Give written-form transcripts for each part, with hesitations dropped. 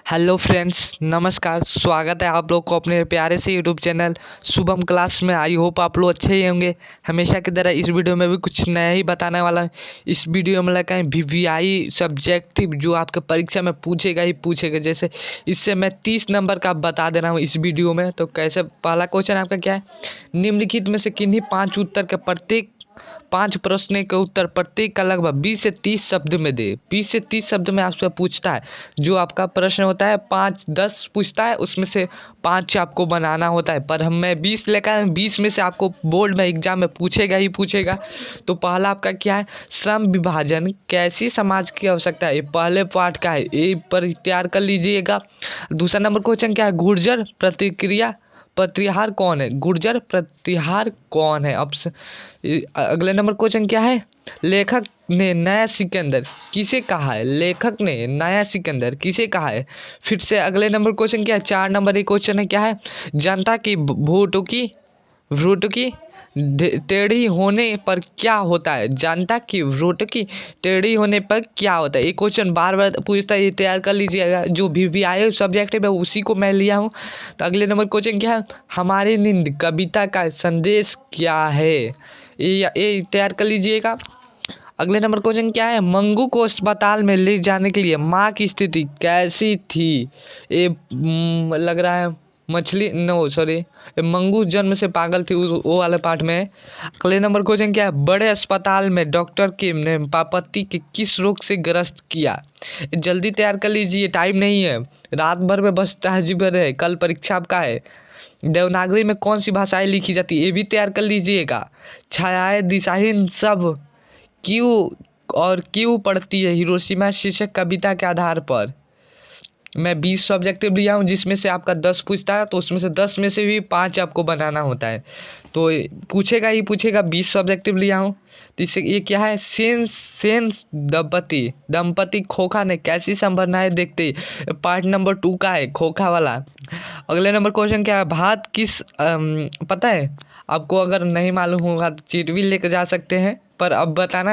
Hello friends, नमस्कार। स्वागत है आप लोग को अपने प्यारे से यूट्यूब चैनल शुभम क्लास में। आई होप आप लोग अच्छे ही होंगे। हमेशा की तरह इस वीडियो में भी कुछ नया ही बताने वाला हूँ। इस वीडियो में लगा है वीवीआई सब्जेक्टिव, जो आपके परीक्षा में पूछेगा ही पूछेगा। जैसे इससे मैं 30 नंबर का बता दे रहा हूँ इस वीडियो में। तो कैसे, पहला क्वेश्चन आपका क्या है, निम्नलिखित में से किन्हीं 5 उत्तर के प्रत्येक 5 प्रश्न के उत्तर प्रत्येक का लगभग 20 से 30 शब्द में दे। 20 से 30 शब्द में आपसे पूछता है। जो आपका प्रश्न होता है 5-10 पूछता है, उसमें से 5 आपको बनाना होता है। पर मैं 20 लेकर आया हूं, 20 में से आपको बोर्ड में एग्जाम में पूछेगा ही पूछेगा। तो पहला आपका क्या है, श्रम विभाजन कैसी समाज की आवश्यकता है। ये पहले पार्ट का है, ये पर तैयार कर लीजिएगा। दूसरा नंबर क्वेश्चन क्या है, गुर्जर प्रतिक्रिया प्रतिहार कौन है। गुर्जर प्रतिहार कौन है। अब अगले नंबर क्वेश्चन क्या है, लेखक ने नया सिकंदर किसे कहा है। लेखक ने नया सिकंदर किसे कहा है। फिर से अगले नंबर क्वेश्चन क्या है, 4 नंबर एक क्वेश्चन है, क्या है, जनता की वोट की टेढ़ी होने पर क्या होता है। जनता की वोट की टेढ़ी होने पर क्या होता है। ये क्वेश्चन बार बार पूछता है, ये तैयार कर लीजिएगा। जो वीवीआई सब्जेक्ट है उसी को मैं लिया हूँ। तो अगले नंबर क्वेश्चन क्या है, हमारी नींद कविता का संदेश क्या है। ये तैयार कर लीजिएगा। अगले नंबर क्वेश्चन क्या है, मंगू को अस्पताल में ले जाने के लिए माँ की स्थिति कैसी थी। ये लग रहा है मछली, नो सॉरी, मंगू जन्म से पागल थी, वो वाले पार्ट में है। अगले नंबर क्वेश्चन क्या है, बड़े अस्पताल में डॉक्टर के ने पति के किस रोग से ग्रस्त किया। जल्दी तैयार कर लीजिए, टाइम नहीं है, रात भर में बस तहजीब है, कल परीक्षा आपका है। देवनागरी में कौन सी भाषाएं लिखी जाती है, ये भी तैयार कर लीजिएगा। छायाएं दिशाहीन सब क्यों पढ़ती है हिरोशिमा शीर्षक कविता के आधार पर। मैं 20 सब्जेक्टिव लिया हूँ, जिसमें से आपका 10 पूछता है, तो उसमें से 10 में से भी 5 आपको बनाना होता है। तो पूछेगा ही पूछेगा। 20 सब्जेक्टिव लिया हूँ। तो इससे ये क्या है, सेंस दंपति खोखा ने कैसी संभावनाएं देखते। पार्ट नंबर 2 का है, खोखा वाला। अगले नंबर क्वेश्चन क्या है, भारत किस पता है आपको, अगर नहीं मालूम होगा तो चीट भी लेकर जा सकते हैं। पर अब बताना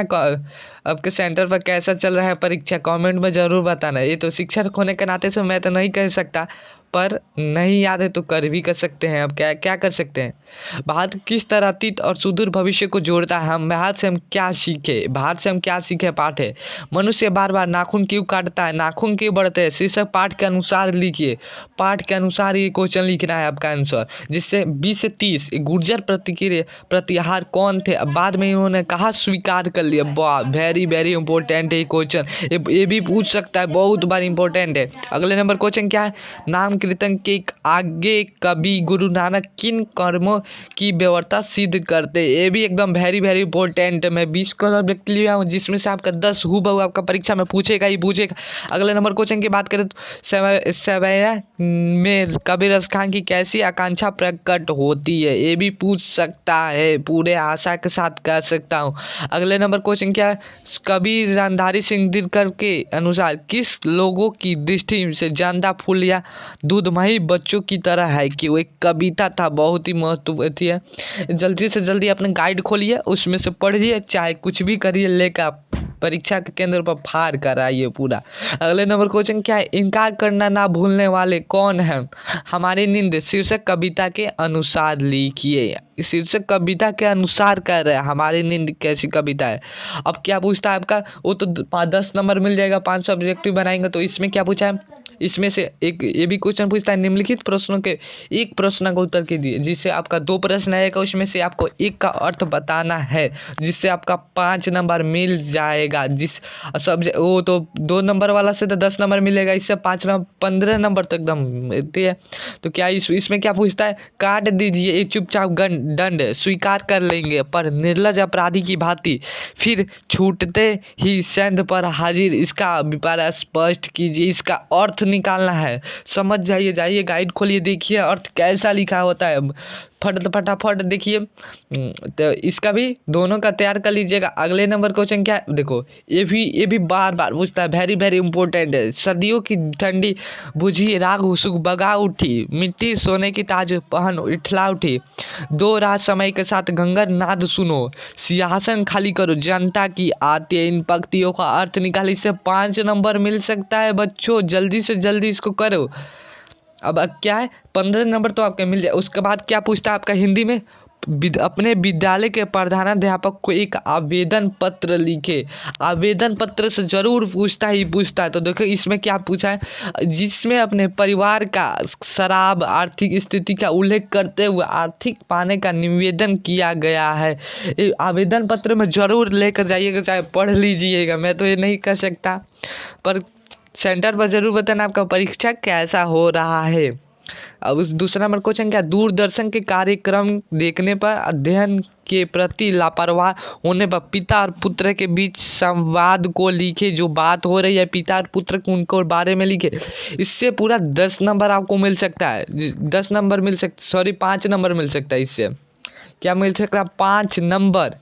आपके सेंटर पर कैसा चल रहा है परीक्षा, कमेंट में ज़रूर बताना। ये तो शिक्षक होने के नाते से मैं तो नहीं कह सकता, पर नहीं याद है तो कर भी कर सकते हैं। अब क्या क्या कर सकते हैं, भारत किस तरह अतीत और सुदूर भविष्य को जोड़ता है। हम भारत से हम क्या सीखे, भारत से हम क्या सीखे पाठ है। मनुष्य बार बार नाखून क्यों काटता है, नाखून क्यों बढ़ते हैं। शीर्षक पाठ के अनुसार लिखिए, पाठ के अनुसार ये क्वेश्चन लिखना है आपका आंसर। जिससे 20 से 30 गुर्जर प्रतिक्रिया प्रतिहार कौन थे। अब बाद में इन्होंने कहा स्वीकार कर लिया। वाह, वेरी वेरी इंपॉर्टेंट है क्वेश्चन, ये भी पूछ सकता है, बहुत बार इंपॉर्टेंट है। अगले नंबर क्वेश्चन क्या है, नाम कीर्तन के आगे कवि गुरु नानक किन कर्मों की व्यवस्था सिद्ध करते। ये भी एकदम वेरी वेरी इंपॉर्टेंट है। मैं 20 का सब्जेक्ट लिया हूँ, जिसमें से आपका 10 हूबहू आपका परीक्षा में पूछेगा ही पूछेगा। अगले नंबर क्वेश्चन की बात करें तो सवैया में कबीर खान की कैसी आकांक्षा प्रकट होती है। ये भी पूछ सकता है, पूरे आशा के साथ कह सकता हूँ। अगले नंबर क्वेश्चन क्या है, कबीर रामधारी सिंह दिनकर के अनुसार किस लोगों की दृष्टि से जानदा फूल या दूधमही बच्चों की तरह है कि। वो एक कविता था, बहुत ही महत्वपूर्ण है। जल्दी से जल्दी अपने गाइड खोलिए, उसमें से पढ़िए, चाहे कुछ भी करिए, लेकर परीक्षा के केंद्र पर फाड़ कर आइए पूरा। अगले नंबर क्वेश्चन क्या है, इनकार करना ना भूलने वाले कौन है। हमारी नींद शीर्षक कविता के अनुसार लिखिए। शीर्षक कविता के अनुसार कह रहे हैं, हमारी नींद कैसी कविता है। अब क्या पूछता है आपका, वो तो 10 नंबर मिल जाएगा, 5 सब्जेक्टिव बनाएंगे। तो इसमें क्या पूछा है, इसमें से एक ये भी क्वेश्चन पूछता है, निम्नलिखित प्रश्नों के एक प्रश्न का उत्तर कीजिए। जिससे आपका 2 प्रश्न आएगा, उसमें से आपको एक का अर्थ बताना है, जिससे आपका 5 नंबर मिल जाएगा। जिस सब वो तो 2 नंबर वाला से तो 10 नंबर मिलेगा, इससे 5 नंबर 15 नंबर तक एकदम मिलती है। तो क्या इसमें क्या पूछता है, काट दीजिए, एक चुपचाप दंड स्वीकार कर लेंगे पर निर्लज अपराधी की भांति, फिर छूटते ही सैंध पर हाजिर। इसका अभिप्राय स्पष्ट कीजिए, इसका अर्थ निकालना है। समझ जाइए, जाइए गाइड खोलिए, देखिए अर्थ कैसा लिखा होता है। फटाफट देखिए। तो इसका भी दोनों का तैयार कर लीजिएगा। अगले नंबर क्वेश्चन क्या है, देखो ये भी बार बार पूछता है, वेरी वेरी इंपॉर्टेंट है। सदियों की ठंडी बुझी राग हुसुक बगा उठी, मिट्टी सोने की ताज पहन इठला उठी, दो रात समय के साथ गंगर नाद सुनो, सिंहासन खाली करो जनता की आती है। इन पंक्तियों का अर्थ निकाल, इससे 5 नंबर मिल सकता है बच्चों, जल्दी से जल्दी इसको करो। अब क्या है, 15 नंबर तो आपके मिल जाए। उसके बाद क्या पूछता है आपका हिंदी में, अपने विद्यालय के प्रधानाध्यापक को एक आवेदन पत्र लिखे। आवेदन पत्र से जरूर पूछता ही पूछता है। तो देखो इसमें क्या पूछा है, जिसमें अपने परिवार का शराब आर्थिक स्थिति का उल्लेख करते हुए आर्थिक पाने का निवेदन किया गया है। आवेदन पत्र में जरूर लेकर जाइएगा, चाहे पढ़ लीजिएगा, मैं तो ये नहीं कह सकता, पर सेंटर पर जरूर बताना आपका परीक्षा कैसा हो रहा है। अब उस दूसरा नंबर क्वेश्चन क्या, दूरदर्शन के कार्यक्रम देखने पर अध्ययन के प्रति लापरवाह होने पर पिता और पुत्र के बीच संवाद को लिखे। जो बात हो रही है पिता और पुत्र को उनको बारे में लिखे। इससे पूरा 10 नंबर आपको मिल सकता है, 10 नंबर मिल सकता, सॉरी 5 नंबर मिल सकता है। इससे क्या मिल सकता है, 5 नंबर।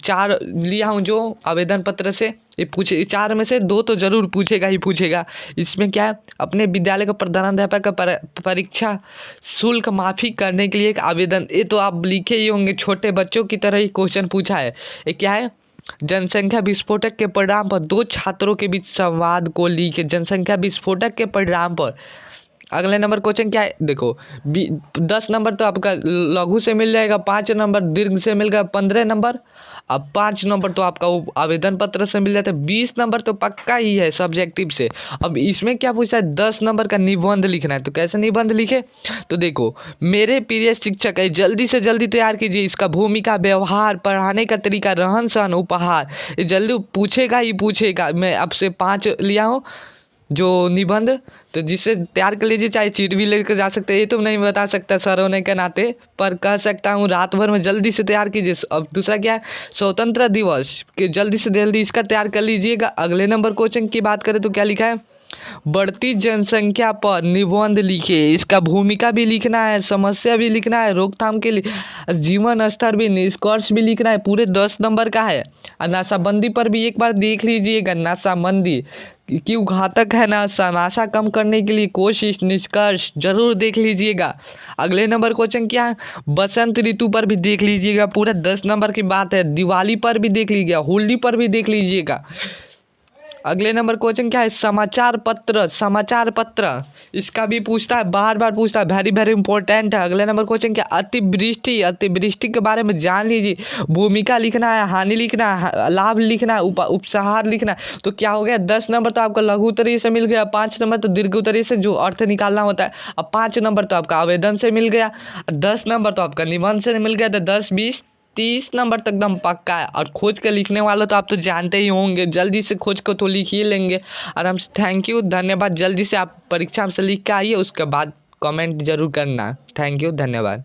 4 लिया हूँ जो आवेदन पत्र से, ये पूछे 4 में से 2 तो जरूर पूछेगा ही पूछेगा। इसमें क्या है, अपने विद्यालय का प्रधानाध्यापक का परीक्षा शुल्क माफी करने के लिए एक आवेदन, ये तो आप लिखे ही होंगे, छोटे बच्चों की तरह ही क्वेश्चन पूछा है। ये क्या है, जनसंख्या विस्फोटक के परिणाम पर 2 छात्रों के बीच संवाद को लिखे। जनसंख्या विस्फोटक के परिणाम पर। अगले नंबर क्वेश्चन क्या है, देखो 10 नंबर तो आपका लघु से मिल जाएगा, 5 नंबर दीर्घ से मिल गया 15 नंबर, अब 5 नंबर तो आपका आवेदन पत्र से मिल जाता है। 20 नंबर तो पक्का ही है सब्जेक्टिव से। अब इसमें क्या पूछा है, 10 नंबर का निबंध लिखना है। तो कैसे निबंध लिखे, तो देखो मेरे प्रिय शिक्षक है, जल्दी से जल्दी तैयार कीजिए। इसका भूमिका, व्यवहार, पढ़ाने का तरीका, रहन सहन, उपहार, ये जल्दी पूछेगा ही पूछेगा। मैं आपसे 5 लिया हूँ जो निबंध, तो जिससे तैयार कर लीजिए, चाहे चीट भी लेकर जा सकते हैं। ये तो नहीं बता सकता सर होने के नाते, पर कह सकता हूँ रात भर में जल्दी से तैयार कीजिए। अब दूसरा क्या है, स्वतंत्रता दिवस के जल्दी से जल्दी इसका तैयार कर लीजिएगा। अगले नंबर क्वेश्चन की बात करें तो क्या लिखा है, बढ़ती जनसंख्या पर निबंध लिखिए। इसका भूमिका भी लिखना है, समस्या भी लिखना है, रोकथाम के लिए जीवन स्तर भी, निष्कर्ष भी लिखना है। पूरे 10 नंबर का है। और नाशाबंदी पर भी एक बार देख लीजिएगा, नाशाबंदी क्यों घातक है नशा, नशा कम करने के लिए कोशिश, निष्कर्ष जरूर देख लीजिएगा। अगले नंबर क्वेश्चन क्या है, बसंत ऋतु पर भी देख लीजिएगा, पूरा 10 नंबर की बात है। दिवाली पर भी देख लीजिएगा, होली पर भी देख लीजिएगा। अगले नंबर क्वेश्चन क्या है, समाचार पत्र, समाचार पत्र इसका भी पूछता है, बार बार पूछता है, वेरी वेरी इंपॉर्टेंट है। अगले नंबर क्वेश्चन क्या, अतिवृष्टि, अतिवृष्टि के बारे में जान लीजिए। भूमिका लिखना है, हानि लिखना है, लाभ लिखना है, उपसहार लिखना है। तो क्या हो गया, 10 नंबर तो आपका लघु उत्तरीय से मिल गया, 5 नंबर तो दीर्घ उत्तरीय से जो अर्थ निकालना होता है, अब 5 नंबर तो आपका आवेदन से मिल गया, 10 नंबर तो आपका निबंध से मिल गया। तो 10, 20, 30 नंबर तक एकदम पक्का है। और खोज के लिखने वाला तो आप तो जानते ही होंगे, जल्दी से खोज को तो लिख ही लेंगे आराम से। थैंक यू, धन्यवाद। जल्दी से आप परीक्षा से लिख के आइए, उसके बाद कमेंट जरूर करना। थैंक यू, धन्यवाद।